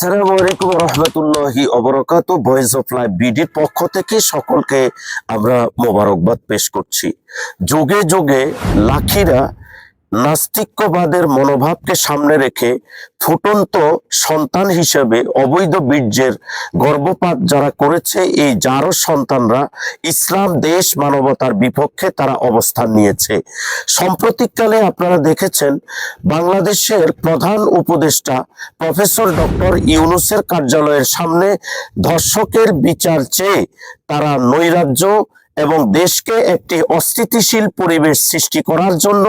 আসসালামু আলাইকুম রহমতুল্লাহি অবরাকাতু। ভয়েস অফ লাইফ বিডির পক্ষ থেকে সকলকে আমরা মোবারকবাদ পেশ করছি। যুগে যুগে লাখিরা নাস্তিক্যবাদের মনোভাবকে সামনে রেখে ফুটন্ত সন্তান হিসেবে অবৈধ বীর্যের গর্ভপাত যারা করেছে, এই যারও সন্তানরা ইসলাম দেশ মানবতার বিপক্ষে তারা অবস্থান নিয়েছে। সাম্প্রতিককালে আপনারা দেখেছেন বাংলাদেশের প্রধান উপদেষ্টা প্রফেসর ডক্টর ইউনূসের কার্যালয়ের সামনে ধর্ষকের বিচার চেয়ে তারা নৈরাজ্য এবং দেশকে একটি অস্থিতিশীল পরিবেশ সৃষ্টি করার জন্য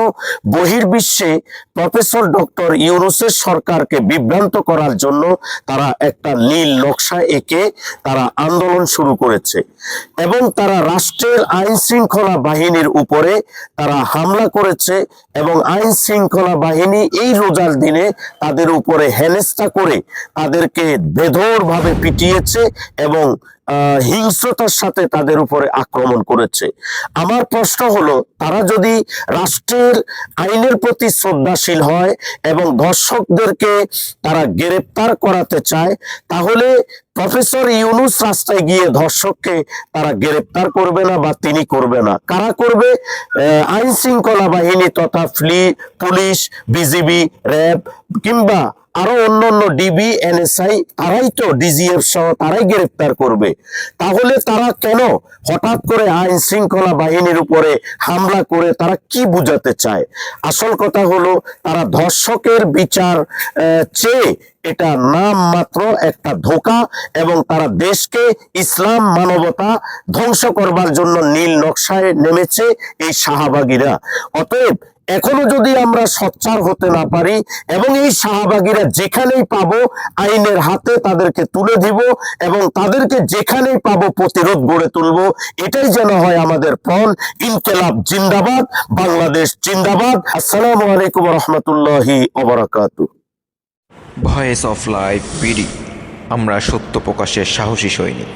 বহির্বিশ্বে প্রফেসর ডক্টর ইউনূসের সরকারকে বিভ্রান্ত করার জন্য তারা একটা নীল নকশা এঁকে তারা আন্দোলন শুরু করেছে এবং তারা রাষ্ট্রের আইন শৃঙ্খলা বাহিনীর উপরে তারা হামলা করেছে এবং আইন শৃঙ্খলা বাহিনী এই রোজার দিনে তাদের উপরে হেনস্থা করে তাদেরকে বেধড়ভাবে পিটিয়েছে এবং হিংস্রতার সাথে তাদের উপরে আক্রমণ করেছে। আমার প্রশ্ন হলো, তারা যদি রাষ্ট্রের আইনের প্রতি শ্রদ্ধাশীল হয় এবং ধর্ষকদেরকে তারা গ্রেপ্তার করাতে চায়, তাহলে প্রফেসর ইউনূস রাস্তায় গিয়ে ধর্ষককে তারা গ্রেপ্তার করবে না বা তিনি করবে না, কারা করবে? আইন শৃঙ্খলা বাহিনী তথা পুলিশ, বিজিবি, র্যাব কিংবা আরো অন্যান্য ডিবি, এনএসআই, তারাই তো ডিজিএফ সহ তারাই গ্রেপ্তার করবে। তাহলে তারা কেন হঠাৎ করে আইন শৃঙ্খলা বাহিনীর উপরে হামলা করে তারা কি বুঝাতে চায়? আসল কথা হলো, তারা ধর্ষকের বিচার চেয়ে এটা নাম মাত্র একটা ধোঁকা এবং তারা দেশকে ইসলাম মানবতা ধ্বংস করবার জন্য নীল নকশায় নেমেছে এই শাহবাগীরা। অতএব এখনো যদি আমরা সোচ্চার হতে না পারি এবং এই শাহবাগীরা যেখানেই পাবো আইনের হাতে তাদেরকে তুলে দিব এবং তাদেরকে যেখানেই পাবো প্রতিরোধ গড়ে তুলবো, এটাই যেন হয় আমাদের পণ। ইনকিলাব জিন্দাবাদ, বাংলাদেশ জিন্দাবাদ। আসসালামু আলাইকুম রহমতুল্লাহি ওয়া ভয়েস অফ লাইফ বিডি, আমরা সত্য প্রকাশের সাহসী সৈনিক।